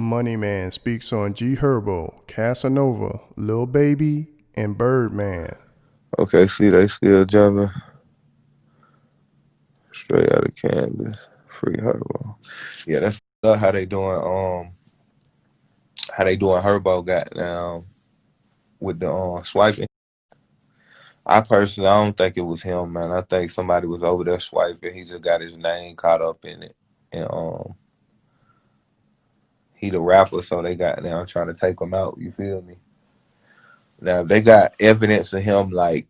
Moneyman speaks on G Herbo, Casanova, Lil Baby, and Birdman. Okay, see, they still jumping straight out of Cannabis. Free Herbo. Yeah, that's how they doing. How they doing Herbo got now with the swiping. I personally, I don't think it was him, man. I think somebody was over there swiping. He just got his name caught up in it, and he the rapper, so they got now trying to take him out. You feel me? Now if they got evidence of him like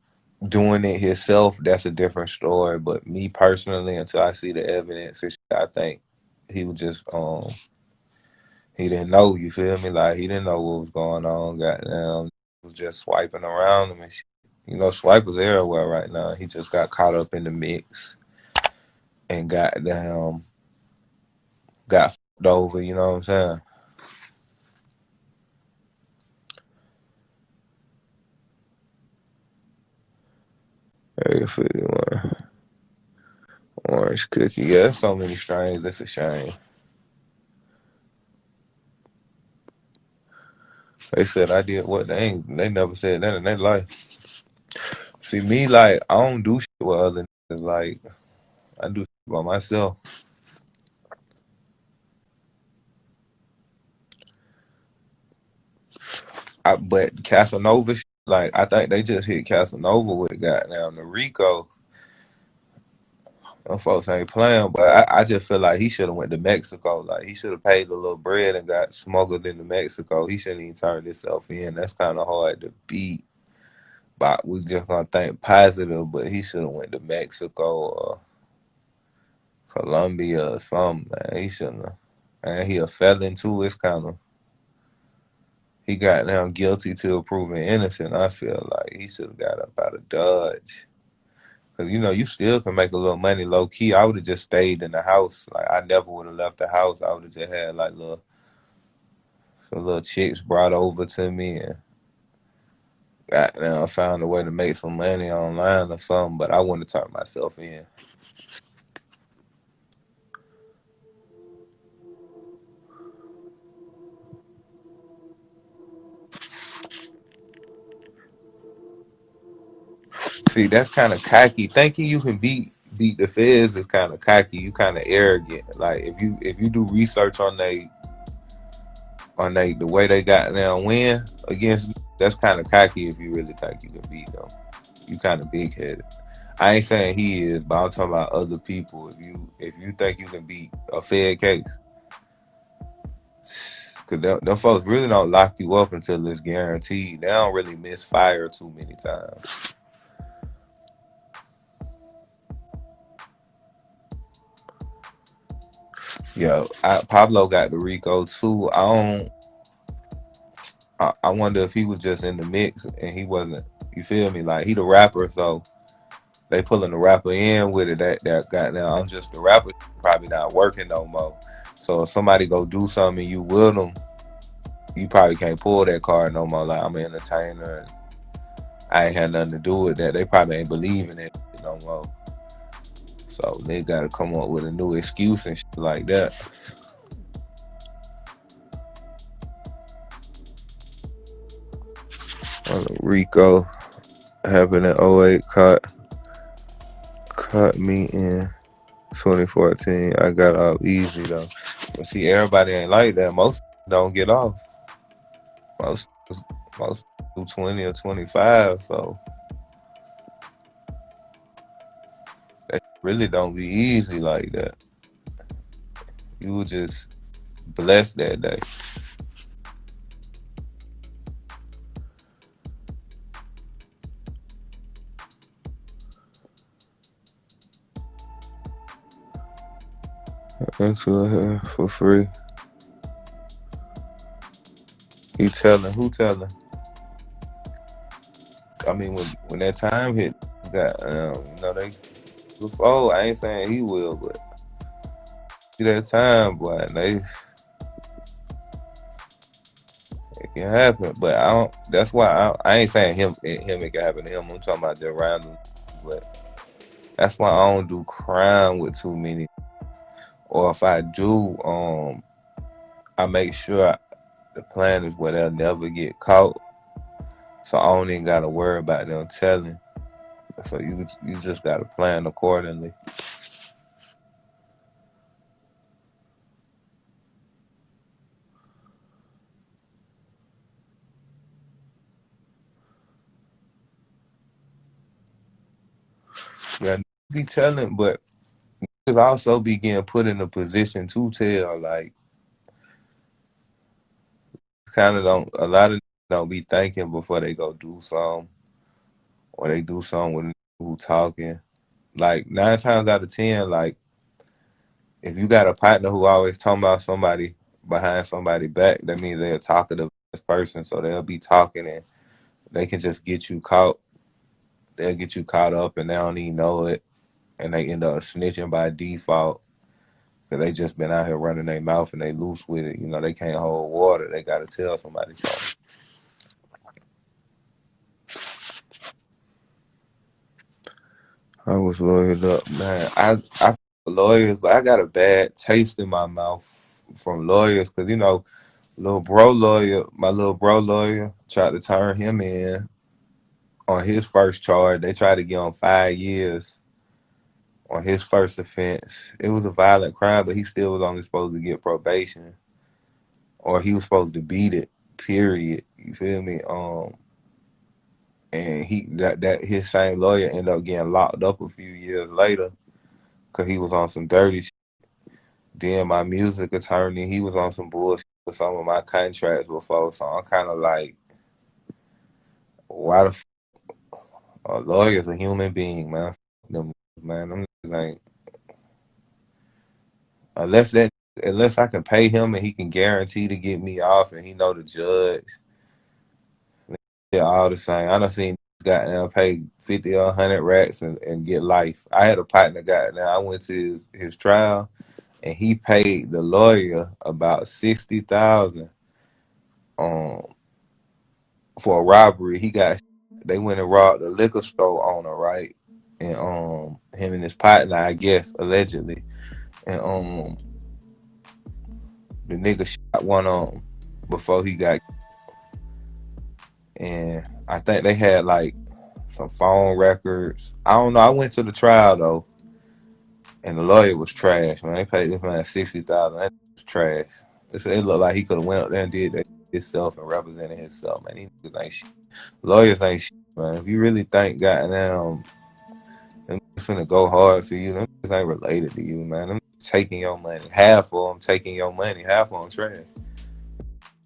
doing it himself, that's a different story. But me personally, until I see the evidence, I think he was just he didn't know. You feel me? Like he didn't know what was going on. Goddamn, he was just swiping around him and shit. You know, swipers everywhere right now. He just got caught up in the mix and got fucked over. You know what I'm saying? Area 51. Orange cookie. Yeah, there's so many strains. That's a shame. They said I did what they never said that in their life. See me like I don't do shit with other niggas. Like I do shit by myself. But Casanova shit, like I think they just hit Casanova with goddamn the RICO. Them folks ain't playing, but I just feel like he should have went to Mexico. Like he should have paid a little bread and got smuggled into Mexico. He shouldn't even turn himself in. That's kind of hard to beat. But we just gonna think positive. But he should have went to Mexico or Colombia or something. Man, he shouldn't have. And he a felon too. It's kind of he got now guilty till proven innocent. I feel like he should have got up out of Dodge. Cause you know you still can make a little money low key. I would have just stayed in the house. Like I never would have left the house. I would have just had like some little chicks brought over to me and got now found a way to make some money online or something. But I wouldn't have turned myself in. See, that's kind of cocky. Thinking you can beat the feds is kind of cocky. You kind of arrogant. Like if you do research on the way they got now win against, that's kind of cocky. If you really think you can beat them, you kind of big headed. I ain't saying he is, but I'm talking about other people. If you think you can beat a Fed case, cause them folks really don't lock you up until it's guaranteed. They don't really misfire too many times. Pablo got the RICO too. I wonder if he was just in the mix and he wasn't. You feel me? Like he the rapper, so they pulling the rapper in with it. That got now. I'm just the rapper. Probably not working no more. So if somebody go do something and you with them, you probably can't pull that card no more. Like I'm an entertainer and I ain't had nothing to do with that. They probably ain't believing it no more. So they got to come up with a new excuse and shit like that. Rico happened in '08. Caught me in 2014. I got off easy though. But see, everybody ain't like that. Most don't get off. Most most do 20 or 25. So that really don't be easy like that. You were just blessed that day. Into her for free. He telling who telling? I mean, when that time hit, got they before. I ain't saying he will, but see that time, boy, it can happen. But I don't. That's why I ain't saying him it can happen to him. I'm talking about just random. But that's why I don't do crime with too many. Or if I do, I make sure the plan is where they'll never get caught, so I don't even gotta worry about them telling. So you just gotta plan accordingly. Yeah, be telling, but cause also be getting put in a position to tell. Like, kind of don't a lot of don't be thinking before they go do something, or they do something with who talking. Like 9 times out of 10, like if you got a partner who always talking about somebody behind somebody back, that means they're a talkative person. So they'll be talking and they can just get you caught. They'll get you caught up and they don't even know it, and they end up snitching by default. Cause they just been out here running their mouth and they loose with it. You know, they can't hold water. They gotta tell somebody something. I was lawyered up, man. I lawyers, but I got a bad taste in my mouth from lawyers, cause my little bro lawyer tried to turn him in on his first charge. They tried to give him 5 years on his first offense. It was a violent crime, but he still was only supposed to get probation, or he was supposed to beat it. Period. You feel me? And that his same lawyer ended up getting locked up a few years later because he was on some dirty shit. Then my music attorney, he was on some bullshit with some of my contracts before, so I'm kind of like, why the a lawyer's a human being, man. Them, man, I'm just like, unless that, unless I can pay him and he can guarantee to get me off, and he know the judge, they're all the same. I done seen goddamn pay 50 or 100 racks and get life. I had a partner goddamn. I went to his trial and he paid the lawyer about 60,000 um for a robbery. They went and robbed a liquor store owner, right? And him and his partner, I guess, allegedly. And the nigga shot one on him before he got, and I think they had like some phone records. I don't know. I went to the trial though, and the lawyer was trash, man. They paid this man 60,000. That was trash. It looked like he could have went up there and did that himself and represented himself, man. These niggas ain't shit. Lawyers ain't shit, man. If you really think goddamn them finna go hard for you, them niggas ain't related to you, man. Them taking your money. Half of them taking your money. Half of them trash.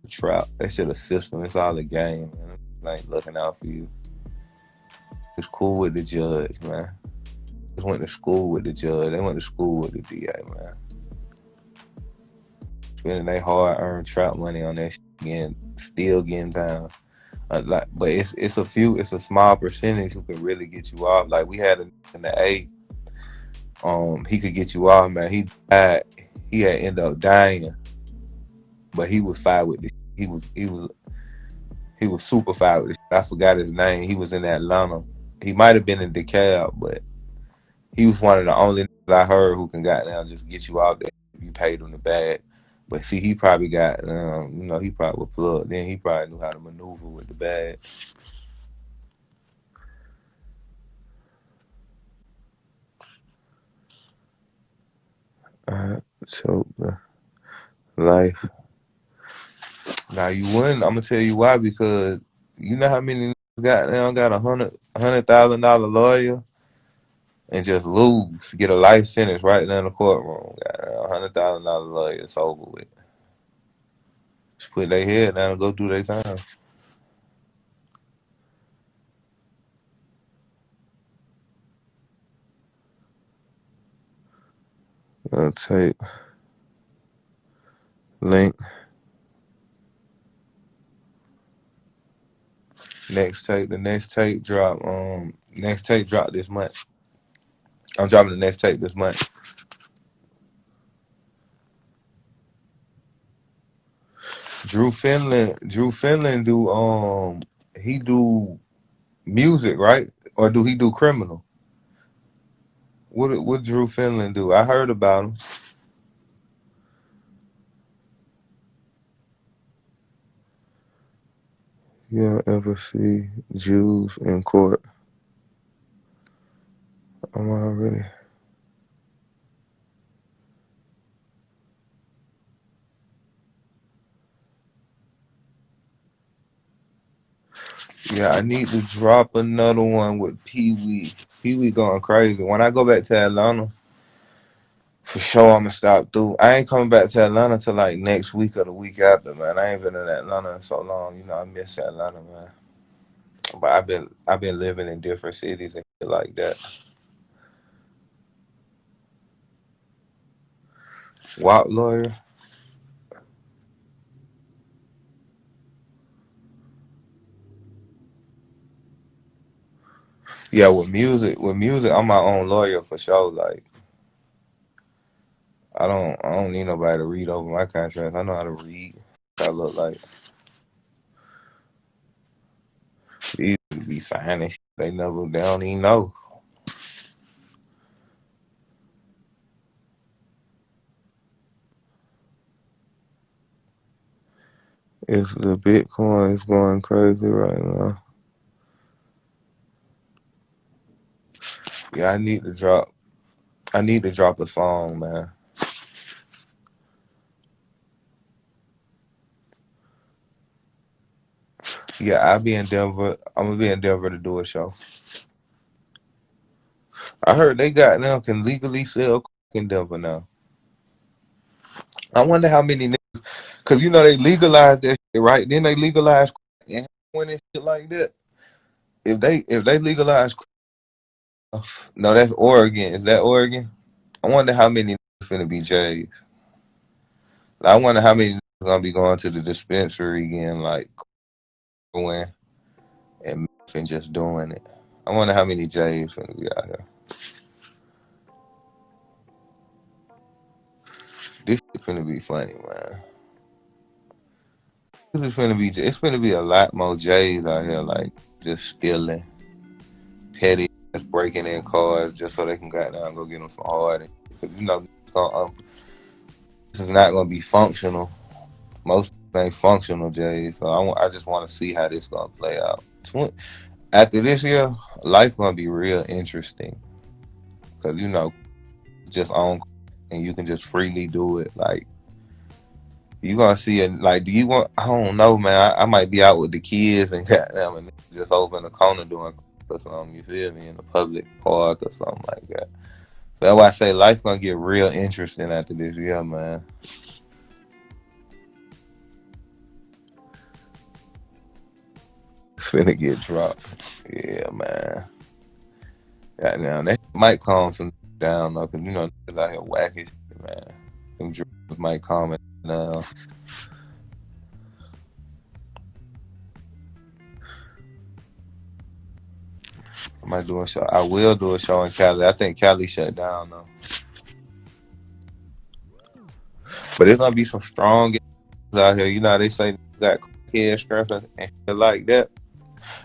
Trap. That shit a system. It's all a game, man. Them niggas ain't looking out for you. It's cool with the judge, man. Just went to school with the judge. They went to school with the DA, man. Spending their hard earned trap money on that shit again, still getting down. But it's a small percentage who can really get you off. Like we had in the A, he could get you off, man. He died. He had ended up dying, but he was fired with this. He was super fired with this. I forgot his name. He was in Atlanta. He might have been in DeKalb, but he was one of the only niggas I heard who can goddamn just get you out there if you paid him the bag. But see, he probably got, he probably was plugged in. He probably knew how to maneuver with the bag. So, life. Now you wouldn't. I'm gonna tell you why, because you know how many niggas got $100,000 lawyer and just lose, get a life sentence right there in the courtroom. Got $100,000 lawyer, it's over with. Just put their head down and go do their time. Tape link. The next tape drop. Next tape drop this month. I'm dropping the next tape this month. Drew Finland do he do music, right? Or do he do criminal? What Drew Finland do? I heard about him. You don't ever see Jews in court. I'm already. Yeah, I need to drop another one with Pee Wee. Pee Wee going crazy. When I go back to Atlanta, for sure I'm gonna stop through. I ain't coming back to Atlanta till like next week or the week after, man. I ain't been in Atlanta in so long. You know, I miss Atlanta, man. But I've been living in different cities and shit like that. WAP lawyer. Yeah, with music, I'm my own lawyer for sure. Like I don't need nobody to read over my contract. I know how to read. I look like these be signing shit. They don't even know. It's the Bitcoin is going crazy right now. Yeah, I need to drop a song, man. Yeah, I'll be in Denver. I'm gonna be in Denver to do a show. I heard they got now can legally sell crack in Denver now. I wonder how many niggas, cause you know they legalized that shit, right? Then they legalized crack and heroin and shit like that. If they legalize, no, that's Oregon. Is that Oregon? I wonder how many niggas finna be J's. I wonder how many niggas gonna be going to the dispensary again, like going and meth and just doing it. I wonder how many J's finna be out here. This shit finna be funny, man. It's finna be a lot more J's out here, like just stealing, petty, just breaking in cars just so they can go down and go get them some hard. Cause you know, this is not gonna be functional. Most ain't functional J's. So I just want to see how this gonna play out. After this year, life gonna be real interesting. Cause you know, it's just on and you can just freely do it. Like you gonna see it. Like, do you want? I don't know, man. I might be out with the kids and goddamn, and just over in the corner doing or something. You feel me? In a public park or something like that. That's why I say life gonna get real interesting after this year, man. It's finna get dropped. Yeah, man. Goddamn, that might calm some down though, cause you know niggas out here whacking shit, man. Them drugs might calm it down. I might do a show. I will do a show in Cali. I think Cali shut down though, but it's gonna be some strong out here. You know how they say got crackhead strength and shit like that.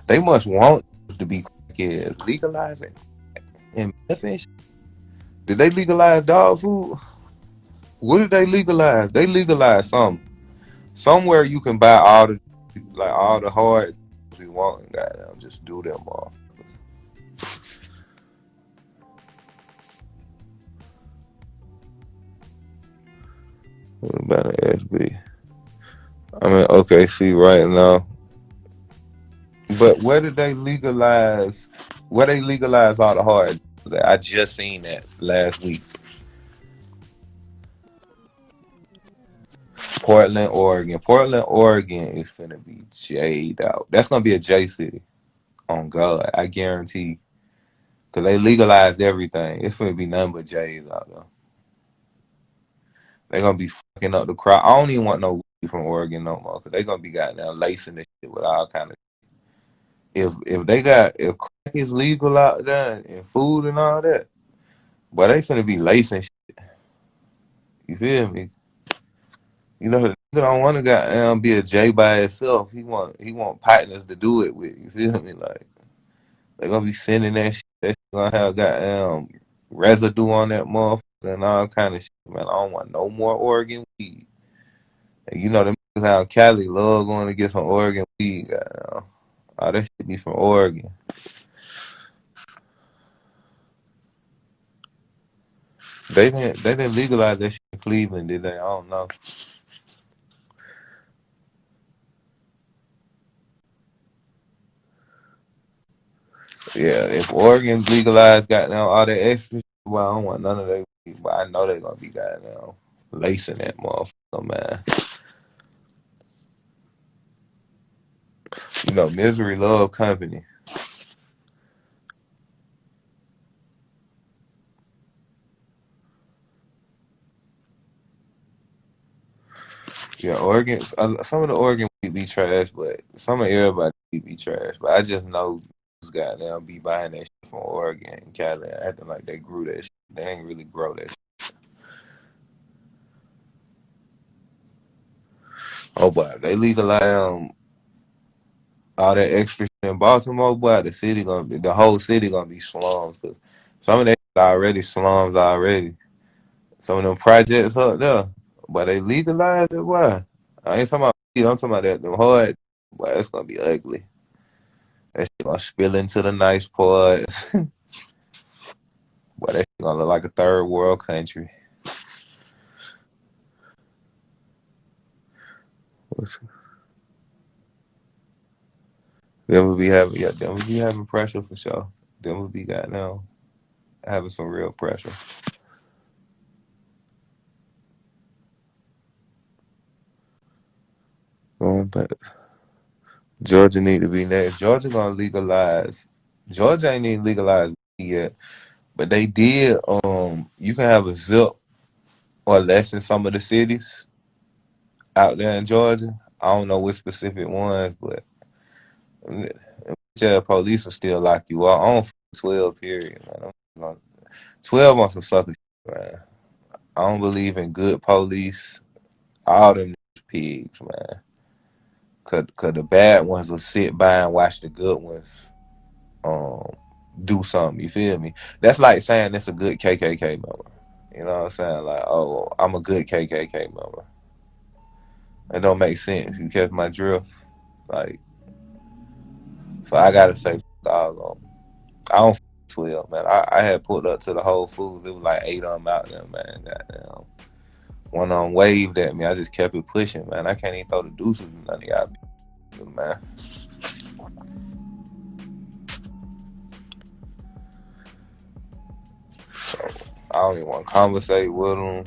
They must want to be crackheads. Legalize it and meth and shit. Did they legalize dog food? What did they legalize? They legalized something. Somewhere you can buy all the hard you want and goddamn just do them off. What about an SB? I mean, okay, see right now. But where did they legalize? Where they legalize all the hard? I just seen that last week. Portland, Oregon. Portland, Oregon is finna be J'd out. That's gonna be a J city. On God, I guarantee. Cause they legalized everything. It's finna be nothing but J's out there. They gonna be fucking up the crowd. I don't even want no weed from Oregon no more. Cause they gonna be goddamn lacing this shit with all kind of. If crack is legal out there and food and all that, but they finna be lacing shit. You feel me? You know, the nigga don't want to be a J by itself. He want partners to do it with. You feel me? Like they gonna be sending that shit. That shit gonna have residue on that motherfucker and all kind of shit. Man, I don't want no more Oregon weed. And you know them how Cali love going to get some Oregon weed. Goddamn. Oh, that shit be from Oregon. They didn't legalize that shit in Cleveland, did they? I don't know. Yeah, if Oregon legalized goddamn all that extra, well, I don't want none of that weed, but I know they gonna be goddamn lacing that motherfucker, man. You know, misery love company. Yeah, Oregon. Some of the Oregon weed be trash, but some of everybody weed be trash. But I just know these goddamn be buying that shit from Oregon and Cali, and acting like they grew that shit. They ain't really grow that shit. Oh, but they legalize all that extra shit in Baltimore, boy, the whole city gonna be slums, because some of that shit already slums already. Some of them projects up there, but they legalized it. Why? I ain't talking about weed, I'm talking about that them hard. Boy, it's gonna be ugly. That shit gonna spill into the nice parts. Boy, that shit gonna look like a third world country. Them would be having pressure for sure. Them would be goddamn having some real pressure. Going back, Georgia need to be next. Georgia gonna legalize. Georgia ain't even legalized yet, but they did. You can have a zip or less in some of the cities out there in Georgia. I don't know which specific ones, but police will still lock you out. I don't 12 period, man. 12 on some sucker shit, man. I don't believe in good police. All them pigs, man. Cause the bad ones will sit by and watch the good ones um do something. You feel me? That's like saying it's a good KKK member. You know what I'm saying? Like, oh, I'm a good KKK member. It don't make sense. You catch my drift? Like, so I gotta say, all of them. I don't 12, man. I had pulled up to the Whole Foods. It was like 8 of them out there, man. Goddamn. One of them waved at me. I just kept it pushing, man. I can't even throw the deuces in none of y'all, man. So I don't even want to conversate with them.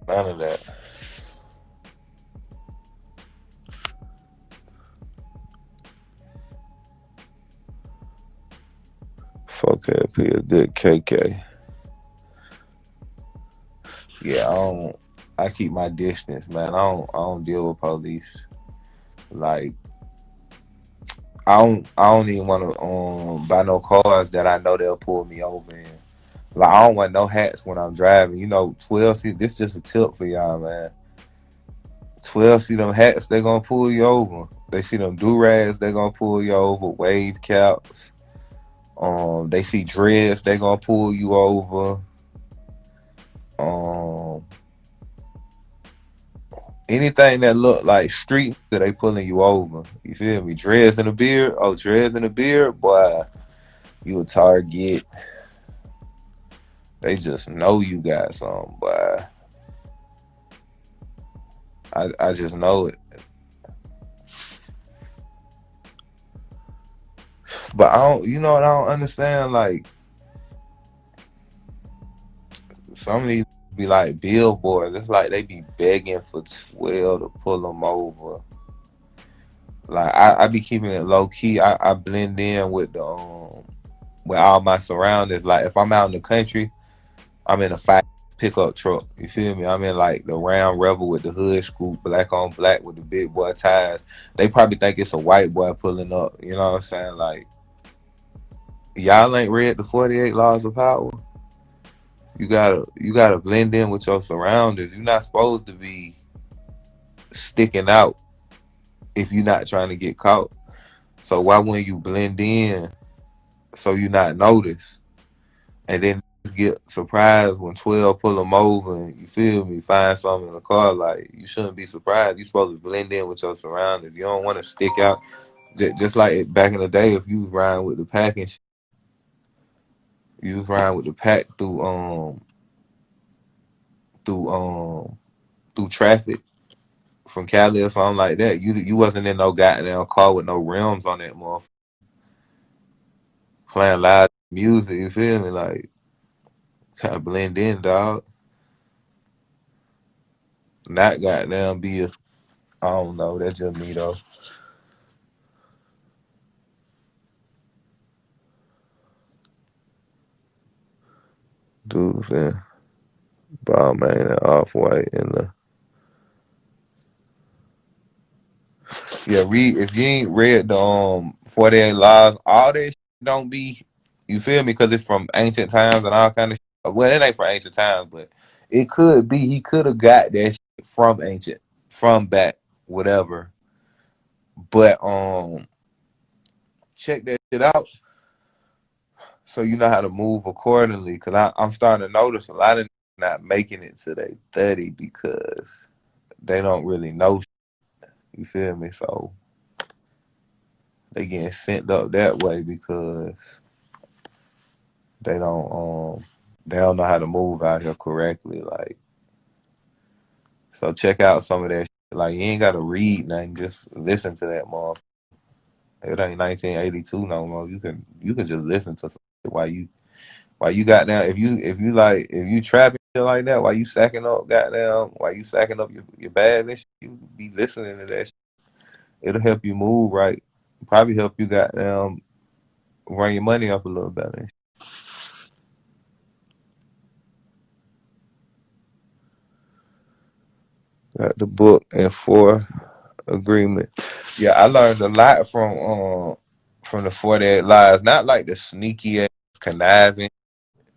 None of that. Fuck LP, a good KK. Yeah, I keep my distance, man. I don't deal with police. Like, I don't even want to buy no cars that I know they'll pull me over in. Like, I don't want no hats when I'm driving. You know, 12 see this just a tip for y'all, man. 12 see them hats, they gonna pull you over. They see them do-rags, they gonna pull you over. Wave caps. They see dreads, they gonna pull you over. Um, Anything that look like street, they pulling you over. You feel me? Dreads in a beard. Oh, dreads in a beard, boy. You a target. They just know you got some, boy. I just know it. But I don't. You know what I don't understand? Like, some of these be like billboards. It's like they be begging for 12 to pull them over. Like, I be keeping it low key. I blend in with the with all my surroundings. Like, if I'm out in the country, I'm in a five pickup truck. You feel me? I'm in like the round rebel with the hood scoop, black on black with the big boy tires. They probably think it's a white boy pulling up. You know what I'm saying? Like, y'all ain't read the 48 Laws of Power. You gotta blend in with your surroundings. You're not supposed to be sticking out if you're not trying to get caught. So why wouldn't you blend in so you not noticed? And then get surprised when 12 pull them over and you feel me, find something in the car. Like, you shouldn't be surprised. You're supposed to blend in with your surroundings. You don't want to stick out. Just like back in the day, if you was riding with the pack and you was riding with the pack through through traffic from Cali or something like that. You wasn't in no goddamn car with no rims on that motherfucker playing loud music. You feel me? Like, kind of blend in, dog. Not goddamn be a. I don't know. That's just me though. Dudes and ball man and off white and yeah. Read if you ain't read the 48 laws. All that shit don't be. You feel me? Because it's from ancient times and all kind of. Well, it ain't from ancient times, but it could be. He could have got that shit from ancient, from back, whatever. But check that shit out so you know how to move accordingly. Cause I'm starting to notice a lot of not making it to their 30 because they don't really know. You feel me? So they getting sent up that way because they don't they don't know how to move out here correctly. Like, so check out some of that shit. Like, you ain't gotta read nothing, just listen to that motherfucker. It ain't 1982 no more. You can just listen to some shit while you got down. If you trapping shit like that, while you sacking up goddamn, while you sacking up your bags and shit, you be listening to that shit. It'll help you move right. Probably help you goddamn run your money up a little better. Got the book and 4 agreement. Yeah, I learned a lot from the 48 lies. Not like the sneaky ass conniving,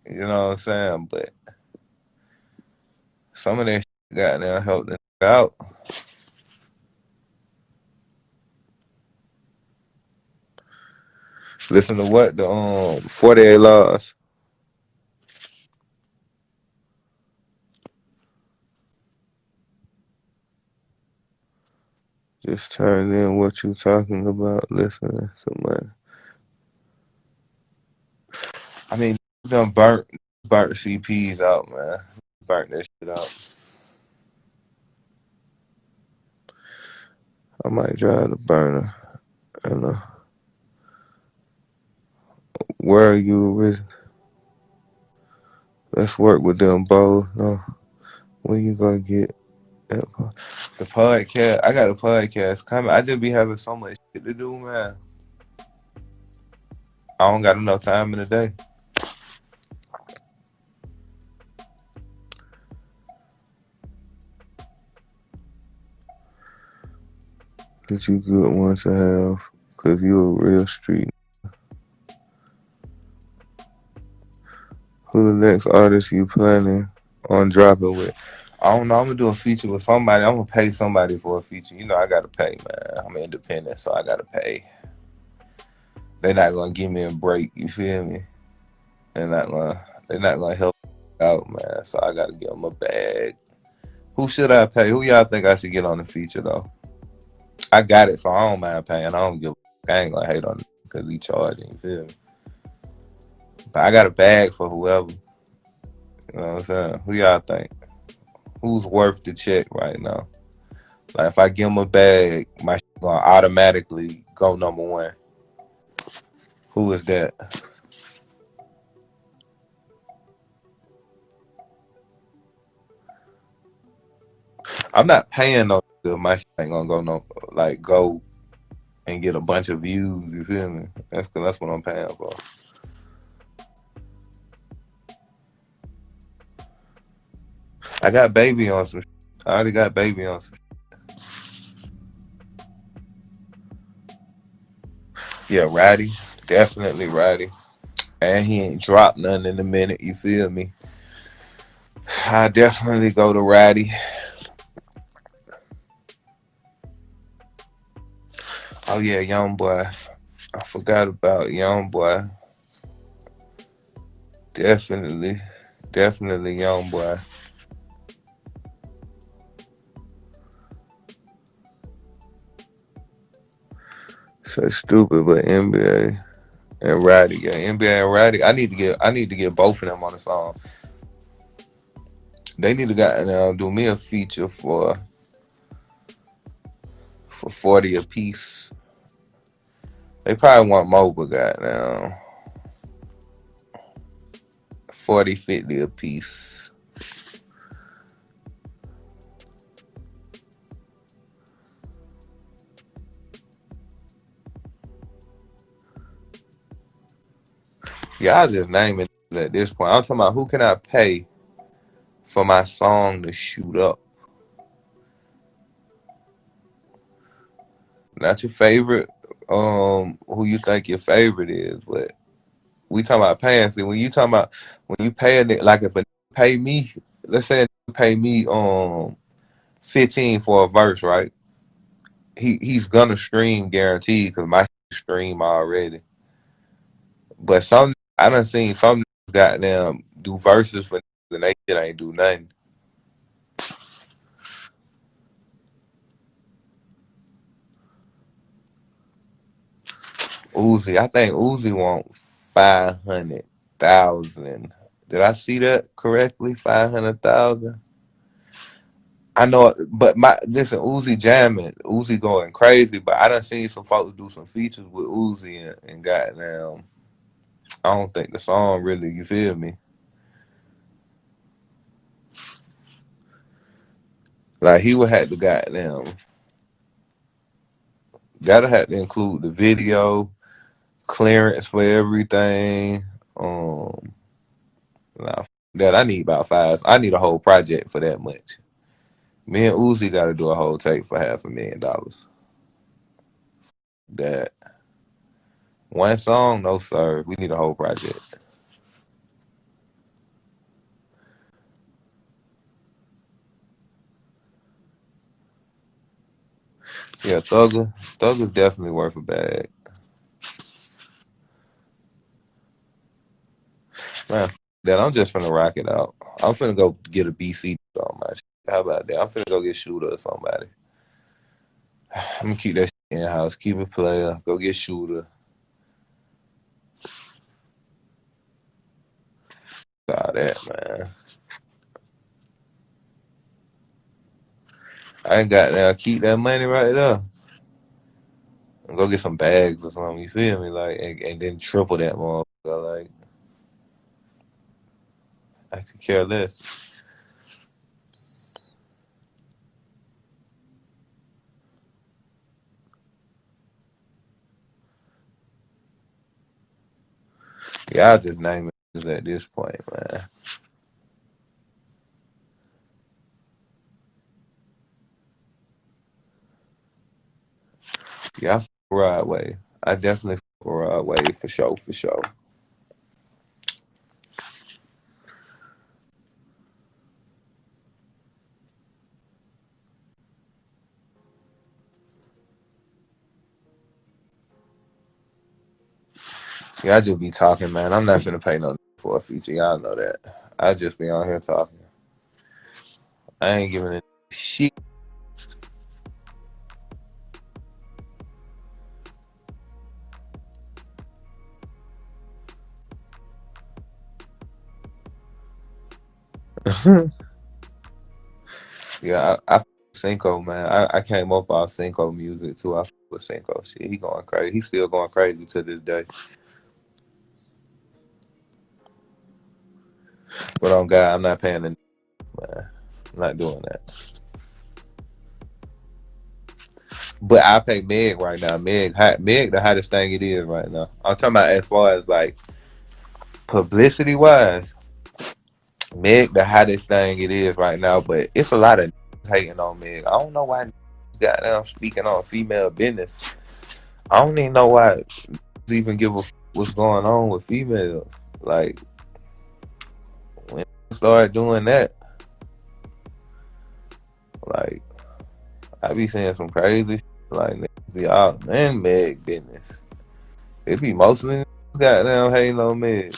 you know what I'm saying? But some of that shit got now helped them out. Listen to what the 48 laws. Just turn in what you talking about. Listening to my. I mean, them burnt CPs out, man. Burnt that shit out. I might drive the burner. And where are you with? Let's work with them both. No, when you gonna get that the podcast? I got a podcast coming. I just be having so much shit to do, man. I don't got enough time in the day. That you good one to have, cause you a real street. Who the next artist you planning on dropping with? I don't know. I'm gonna do a feature with somebody. I'm gonna pay somebody for a feature. You know, I gotta pay, man. I'm independent, so I gotta pay. They're not gonna give me a break. You feel me? They're not gonna. They're not gonna help me out, man. So I gotta give them a bag. Who should I pay? Who y'all think I should get on the feature though? I got it, so I don't mind paying. I don't give. I ain't gonna hate on it because he charging. You feel me? But I got a bag for whoever. You know what I'm saying? Who y'all think? Who's worth the check right now? Like, if I give him a bag, my shit gonna automatically go number one. Who is that? I'm not paying no. My shit ain't gonna go no like go and get a bunch of views. You feel me? That's what I'm paying for. I got baby on some. I already got baby on some. Yeah, Ratty, definitely Ratty, and he ain't dropped nothing in a minute. You feel me? I definitely go to Ratty. Oh yeah, young boy. I forgot about young boy. Definitely, definitely, young boy. So stupid, but NBA and Roddy, yeah, NBA and Roddy. I need to get both of them on the song. They need to do me a feature for 40 a piece. They probably want more, but goddamn 40, 50 a piece. Y'all just name it at this point. I'm talking about who can I pay for my song to shoot up? Not your favorite, who you think your favorite is, but we talking about paying. See, when you talking about when you pay a nigga, like if a nigga pay me, let's say a nigga pay me 15 for a verse, right? He's gonna stream guaranteed because my stream already. But some I done seen some niggas goddamn do verses for niggas and they shit ain't do nothing. Uzi, I think Uzi want 500,000. Did I see that correctly? 500,000. I know, but my listen, Uzi jamming, Uzi going crazy. But I done seen some folks do some features with Uzi and goddamn. I don't think the song really. You feel me? Like he would have to goddamn. Gotta have to include the video, clearance for everything. Nah, that I need about five. I need a whole project for that much. Me and Uzi got to do a whole tape for $500,000. That one song, no sir. We need a whole project. Yeah, Thugger's definitely worth a bag. Man, that I'm just finna rock it out. I'm finna go get a BC on my shit. How about that? I'm finna go get Shooter or somebody. I'm gonna keep that shit in house. Keep it player. Go get Shooter. All that, man. I ain't got now. Keep that money right there. And go get some bags or something. You feel me? Like, and then triple that motherfucker. Like, I could care less. Y'all just name it at this point, man. Yeah, I fuck Rod Way. I definitely fuck Rod Way for sure, for sure. Yeah, I just be talking, man. I'm not finna pay no for a feature. Y'all know that. I just be on here talking. I ain't giving a shit. Yeah, I fuck with Cinco, man. I came up off Cinco music too. I fuck with Cinco shit. He going crazy. He's still going crazy to this day. But on God, I'm not paying the man. I'm not doing that. But I pay Meg right now. Meg, the hottest thing it is right now. I'm talking about as far as like publicity wise. Meg, the hottest thing it is right now. But it's a lot of hating on Meg. I don't know why goddamn speaking on female business. I don't even know why even give a what's going on with females. Like when I start doing that, like I be saying some crazy shit, like niggas be out in Meg business. It be mostly goddamn hating on Meg.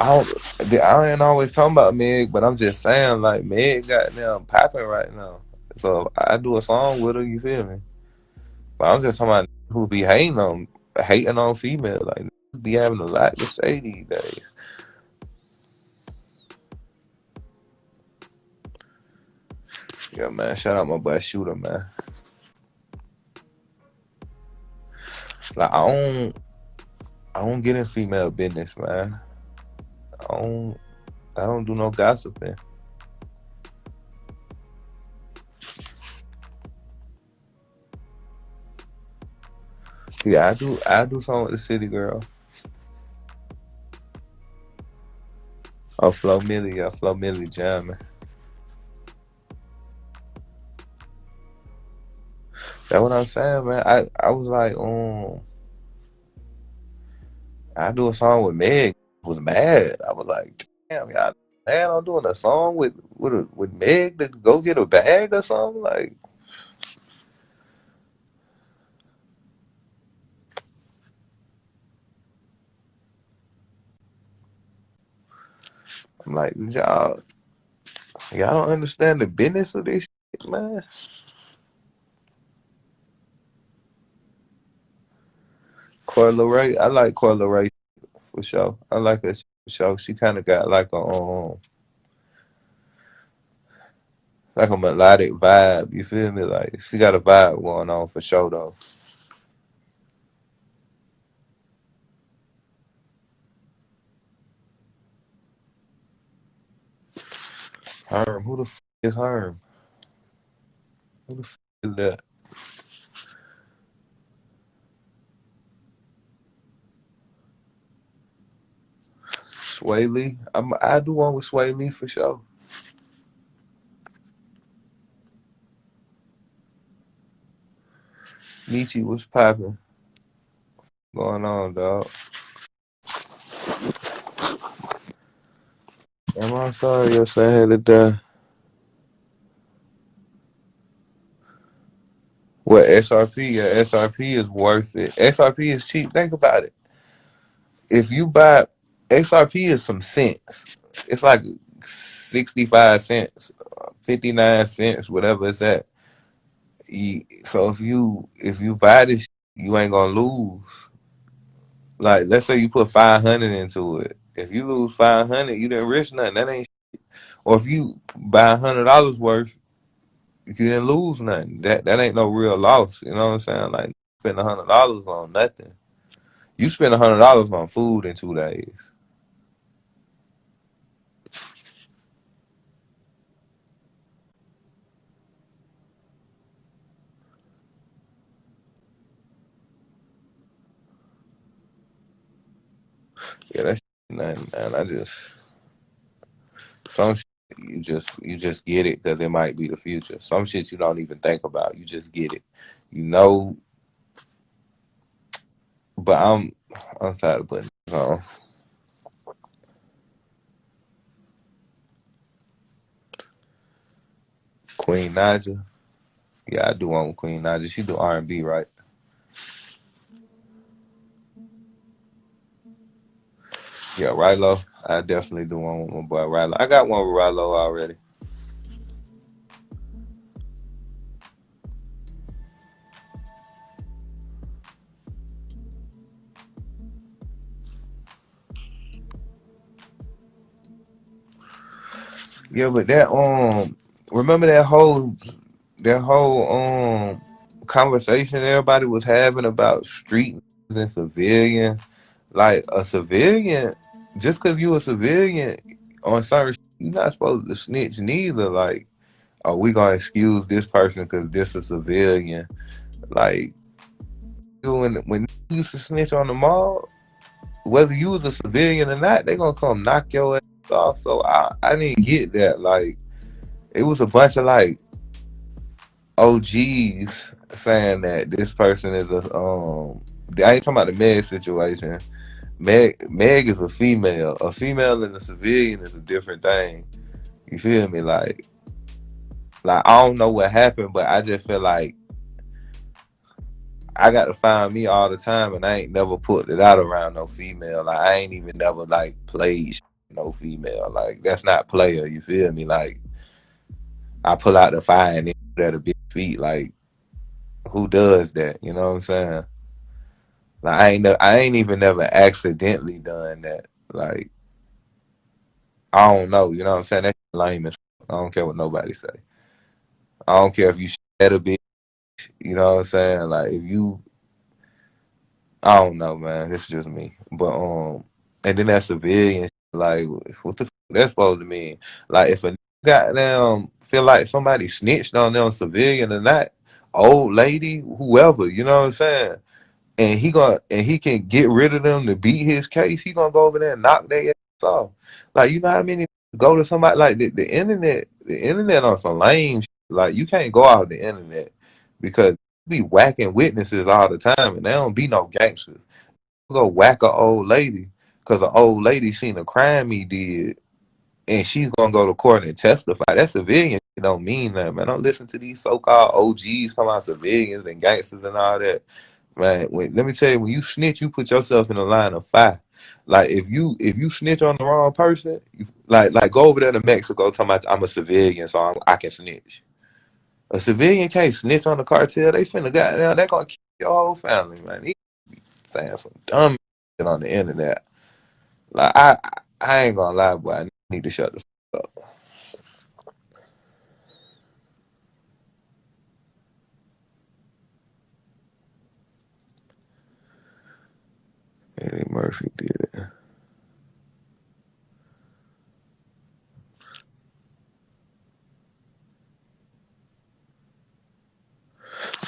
I ain't always talking about Meg, but I'm just saying like Meg got them popping right now. So I do a song with her, you feel me? But I'm just talking about who be hating on female, like be having a lot to say these days. Yeah, man. Shout out my boy Shooter, man. Like I don't get in female business, man. I don't I don't do no gossiping. Yeah, I do something with the city girl. Oh, Flo Millie jamming. That's what I'm saying, man. I was like, I do a song with Meg. Was mad. I was like, damn, y'all man, I'm doing a song with Meg to go get a bag or something. Like, I'm like, y'all don't understand the business of this shit, man. Coyle Ray, I like Coyle Ray for sure. I like her for sure. She kind of got like a melodic vibe. You feel me? Like she got a vibe going on for sure though. Herm, who the is Herm? Who the is that? Sway Lee. I do one with Sway Lee for sure. Nietzsche was popping. Going on, dog. I'm sorry, yes, I had it done. What SRP? Yeah, SRP is worth it. SRP is cheap. Think about it. If you buy XRP is some cents. It's like 65 cents, 59 cents, whatever it's at. So if you buy this, you ain't gonna lose. Like let's say you put 500 into it. If you lose 500, you didn't risk nothing. That ain't. Or if you buy $100 worth, you didn't lose nothing. That ain't no real loss. You know what I'm saying? Like spend $100 on nothing. You spend $100 on food in 2 days. Yeah, that's nothing, man. Some shit you just get it because it might be the future. Some shit you don't even think about. You just get it. You know, but I'm tired of putting it on. Queen Naja. Yeah, I do one with Queen Naja. She do R&B, right? Yeah, Rilo. I definitely do one with my boy Rilo. I got one with Rilo already. Yeah, but remember that whole conversation everybody was having about street and civilians. Like a civilian, just because you a civilian on certain, you're not supposed to snitch neither. Like, oh, we gonna excuse this person because this a civilian. Like, when you used to snitch on the mall, whether you was a civilian or not, they gonna come knock your ass off. So I didn't get that. Like, it was a bunch of like OGs saying that this person is a. I ain't talking about the Meg situation. Meg is a female. A female and a civilian is a different thing. You feel me? Like I don't know what happened, but I just feel like I got to find me all the time, and I ain't never put it out around no female. Like I ain't even never like played. no female. Like that's not player. You feel me? Like I pull out the fire and then put at a big feet. Like who does that? You know what I'm saying? Like I ain't even never accidentally done that. Like I don't know. You know what I'm saying? That's lame as fuck. I don't care what nobody say. I don't care if you shed a bitch. You know what I'm saying? Like if you, I don't know, man. It's just me. But and then that civilian, like what the that's supposed to mean? Like if a goddamn feel like somebody snitched on them, civilian or not, old lady, whoever, you know what I'm saying? And he can get rid of them to beat his case. He gonna go over there and knock their ass off. Like you know how many go to somebody like the internet on some lame shit. Like you can't go off the internet because you be whacking witnesses all the time and they don't be no gangsters. You go whack a old lady because an old lady seen a crime he did and she's gonna go to court and testify. That civilian shit don't mean that, man. Don't listen to these so-called OGs talking about civilians and gangsters and all that. Man, let me tell you, when you snitch, you put yourself in a line of fire. Like if you snitch on the wrong person, like go over there to Mexico talking about I'm a civilian, so I can snitch. A civilian can't snitch on the cartel. They finna goddamn, they gonna kill your whole family, man. He saying some dumb shit on the internet. Like I ain't gonna lie, boy. I need to shut the fuck up. Eddie Murphy did it.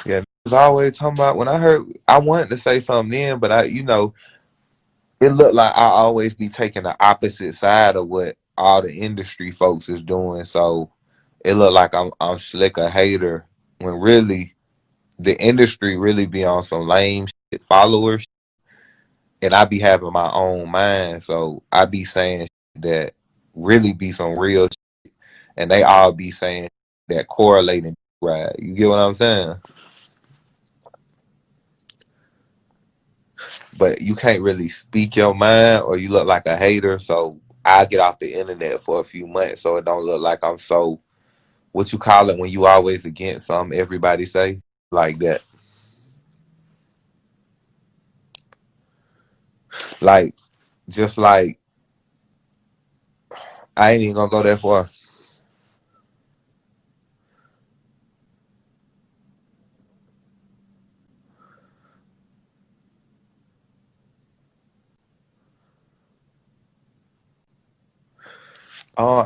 Yeah, was always talking about when I heard I wanted to say something then, but it looked like I always be taking the opposite side of what all the industry folks is doing. So it looked like I'm slick a hater when really the industry really be on some lame shit followers and I be having my own mind. So I be saying that really be some real shit and they all be saying that correlating right. You get what I'm saying? But you can't really speak your mind or you look like a hater. So I get off the internet for a few months so it don't look like I'm so what you call it when you always against something everybody say like that. Like just like I ain't even gonna go that far.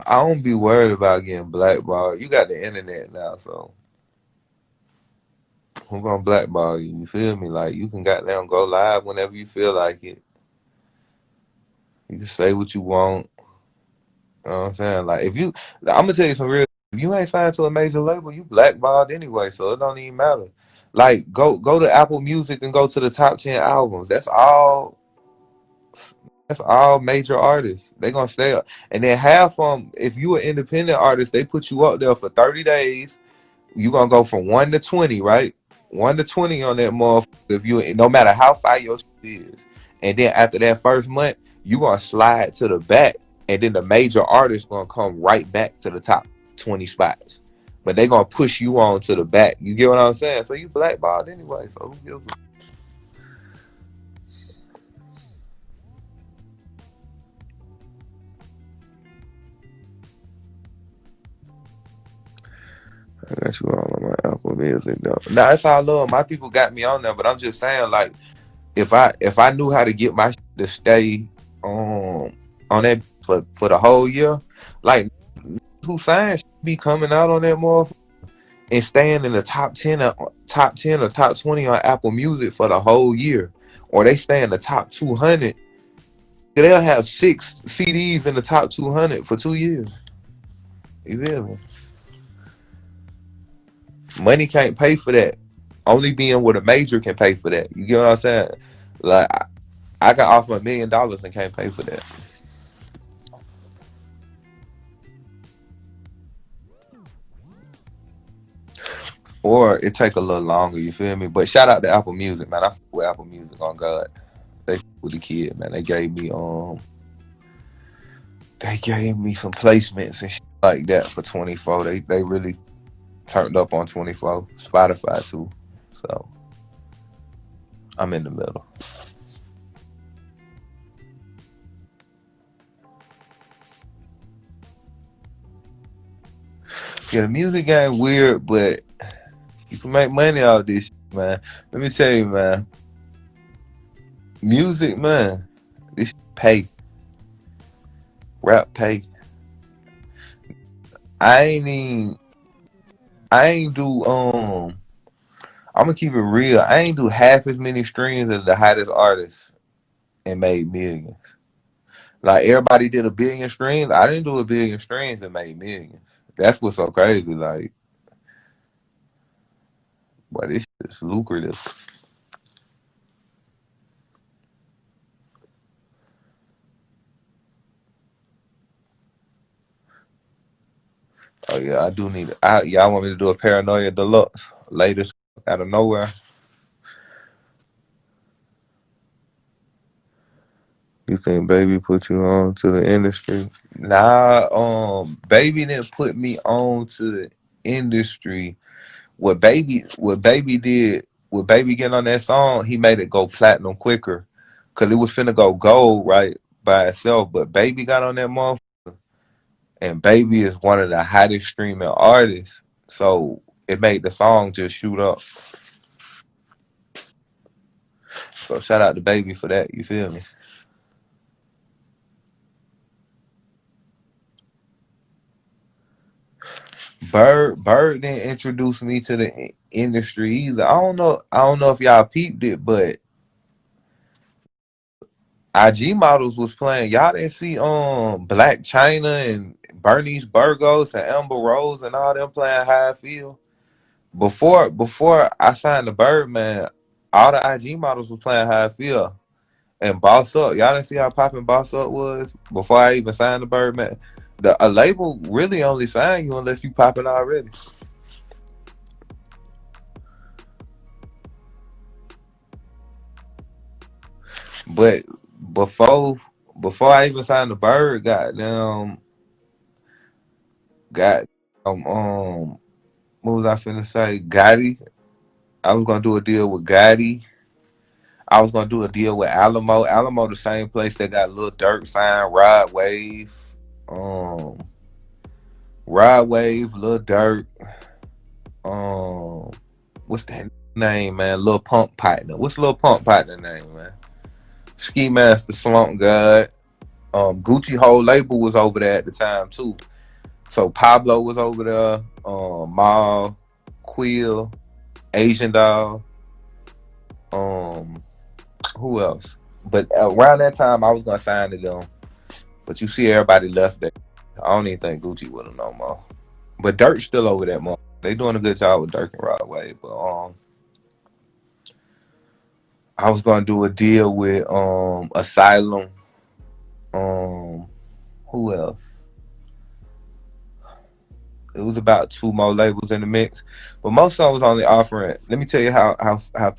I don't be worried about getting blackballed. You got the internet now, so who gonna blackball you? You feel me? Like you can goddamn go live whenever you feel like it. You can say what you want. You know what I'm saying? Like if you I'm gonna tell you some real if you ain't signed to a major label, you blackballed anyway, so it don't even matter. Like go to Apple Music and go to the top 10 albums. That's all major artists. They gonna stay up. And then half them, if you an independent artist, they put you up there for 30 days. You gonna go from 1 to 20, right? 1 to 20 on that motherfucker. If you no matter how far your shit is. And then after that first month, you gonna slide to the back. And then the major artist gonna come right back to the top 20 spots. But they gonna push you on to the back. You get what I'm saying? So you blackballed anyway. So who gives a I got you all on my Apple Music though. Nah, it's all love. My people got me on there, but I'm just saying, like, if I knew how to get my shit to stay on that for the whole year, like who signed should be coming out on that motherfucker and staying in the top 10 or top 20 on Apple Music for the whole year, or they stay in the top 200. They'll have 6 CDs in the top 200 for 2 years. You feel me? Money can't pay for that. Only being with a major can pay for that. You get what I'm saying? Like I can offer $1 million and can't pay for that. Or it take a little longer, you feel me? But shout out to Apple Music, man. I fuck with Apple Music on God. They fuck with the kid, man. They gave me They gave me some placements and shit like that for 24. They really turned up on 24. Spotify too. So I'm in the middle. Yeah, the music game weird, but you can make money off this shit, man. Let me tell you, man. Music, man. This shit pay. Rap pay. I ain't even I ain't do I'm gonna keep it real. I ain't do half as many streams as the hottest artists and made millions. Like everybody did a billion streams. I didn't do a billion streams and made millions. That's what's so crazy. Like, boy, this shit is lucrative. Oh yeah, I do need it. Y'all want me to do a paranoia deluxe latest out of nowhere? You think baby put you on to the industry? Nah, baby didn't put me on to the industry. What baby getting on that song, he made it go platinum quicker. Cause it was finna go gold, right, by itself. But baby got on that month, and baby is one of the hottest streaming artists. So it made the song just shoot up. So shout out to baby for that, you feel me? Bird didn't introduce me to the industry either. I don't know if y'all peeped it, but IG models was playing. Y'all didn't see Black China and Bernice Burgos and Amber Rose and all them playing How I Feel. Before I signed the Birdman, all the IG models was playing How I Feel. And Boss Up. Y'all didn't see how popping Boss Up was before I even signed the Birdman. A label really only sign you unless you popping already. But before before I even signed the Bird, got what was I finna say? Gotti. I was gonna do a deal with Gotti. I was gonna do a deal with Alamo. Alamo, the same place that got Lil Durk signed, Rod Wave, um, Rod Wave, Lil Durk, um, what's that name, man? Lil Pump partner. What's Lil Pump partner name, man? Ski Master, Slump God. Gucci whole label was over there at the time too. So Pablo was over there. Mal, Quill, Asian Doll. Um, who else? But around that time, I was gonna sign to them. But you see, everybody left that. I don't even think Gucci with them no more. But Dirk's still over that month. They doing a good job with Dirk and Rod Wave. But I was gonna do a deal with Asylum. Um, who else? It was about two more labels in the mix, but most of them was only offering. Let me tell you how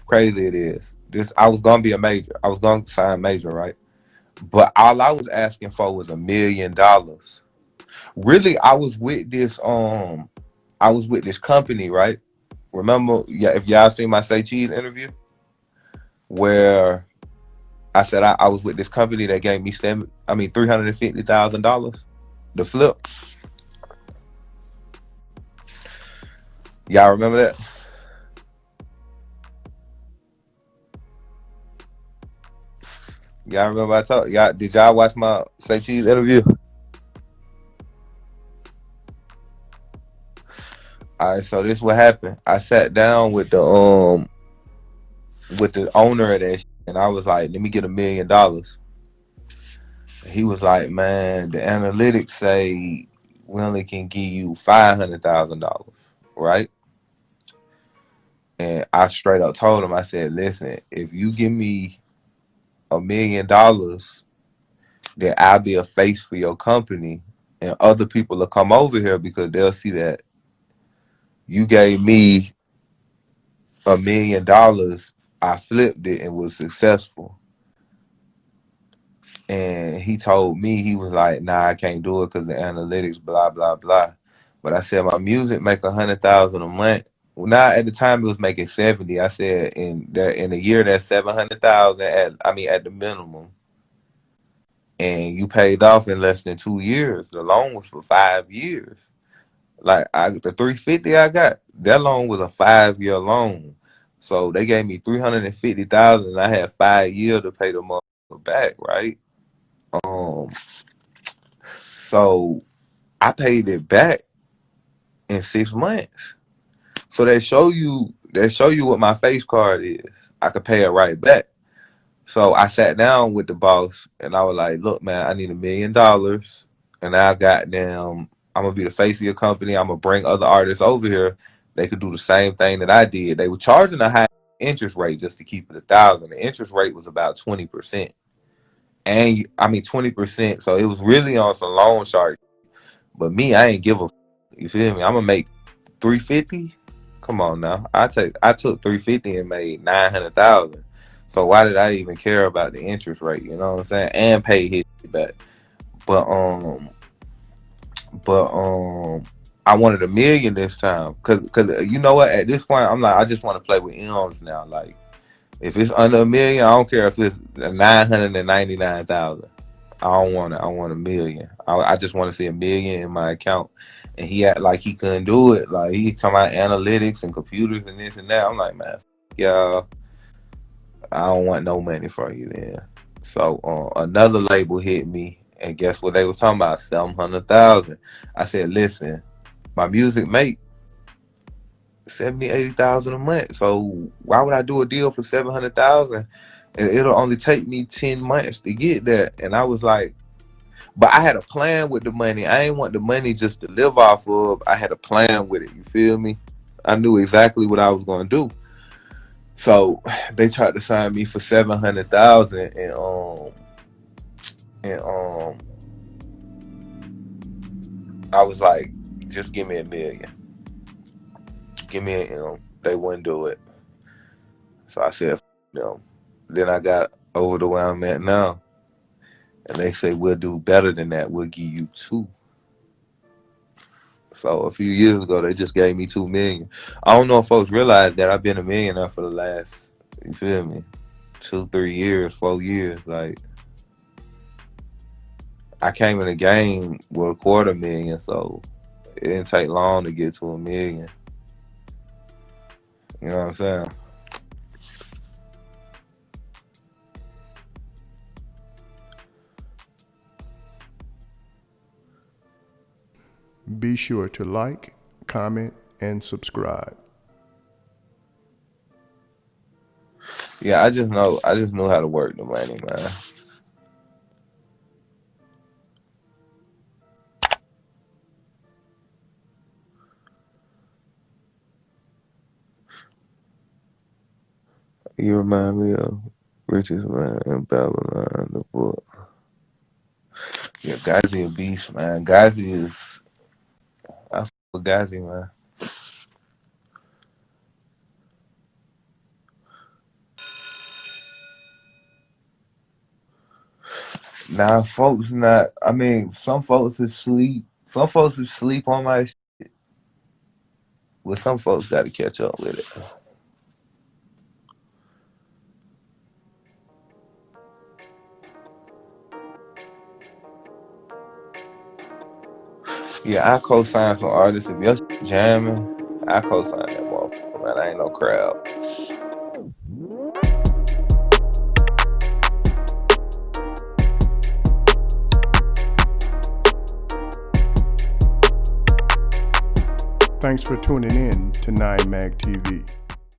crazy it is. This I was gonna be a major. I was gonna sign major, right? But all I was asking for was $1 million. Really, I was with this company, right? Remember, yeah, if y'all seen my Say Cheese interview, where I said I was with this company that gave me $350,000 to flip. Y'all remember that? Y'all remember I told y'all? Did y'all watch my Say Cheese interview? All right, so this what happened. I sat down with the owner of that, and I was like, "Let me get $1 million." He was like, "Man, the analytics say we only can give you $500,000, right?" And I straight up told him, I said, "Listen, if you give me $1 million, then I'll be a face for your company, and other people will come over here because they'll see that you gave me $1 million. I flipped it and was successful." And he told me, he was like, nah, I can't do it because the analytics, blah, blah, blah. But I said, my music make 100,000 a month. Well, now at the time it was making 70. I said in a year that's 700,000 at the minimum. And you paid off in less than 2 years. The loan was for 5 years. Like the 350 I got, that loan was a 5-year loan. So they gave me 350,000 and I had 5 years to pay the motherfucker back, right? Um So I paid it back in 6 months. So they show you what my face card is. I could pay it right back. So I sat down with the boss and I was like, look, man, I need $1 million and I got them. I'm gonna be the face of your company. I'm gonna bring other artists over here. They could do the same thing that I did. They were charging a high interest rate just to keep it 1,000. The interest rate was about 20%. And I mean 20%. So it was really on some loan shark. But me, I ain't give a. You feel me? I'm gonna make 350. Come on now. I took 350 and made 900,000. So why did I even care about the interest rate? You know what I'm saying? And pay his shit back. But I wanted $1 million this time. Cause you know what? At this point, I'm like, I just want to play with M's now. Like, if it's under $1 million, I don't care if it's 999,000. I don't want it. I want $1 million. I just want to see $1 million in my account. And he act like he couldn't do it. Like he talking about analytics and computers and this and that. I'm like, man, y'all, I don't want no money from you then. So another label hit me, and guess what they was talking about? 700,000. I said, listen, my music make 70,000-80,000 a month. So why would I do a deal for 700,000? And it'll only take me 10 months to get there. And I was like, but I had a plan with the money. I ain't want the money just to live off of. I had a plan with it. You feel me? I knew exactly what I was gonna do. So they tried to sign me for 700,000, and I was like, just give me $1 million. Give me an M. They wouldn't do it. So I said, them. Then I got over to where I'm at now. And they say, we'll do better than that. We'll give you 2. So a few years ago, they just gave me $2 million. I don't know if folks realize that I've been a millionaire for the last, you feel me, 2, 3 years, 4 years. Like, I came in the game with $250,000, so it didn't take long to get to $1 million. You know what I'm saying? Be sure to like, comment, and subscribe. Yeah, I just know how to work the money, man. You remind me of Richest Man in Babylon, the book. Yeah, Gazi a beast, man. I fuck with Gazi, man. Nah, folks not, I mean, some folks asleep. Some folks asleep on my shit. But some folks got to catch up with it. Yeah, I co-sign some artists. If your shit jamming, I co-sign that motherfucker, man. I ain't no crowd. Thanks for tuning in to 9 Mag TV.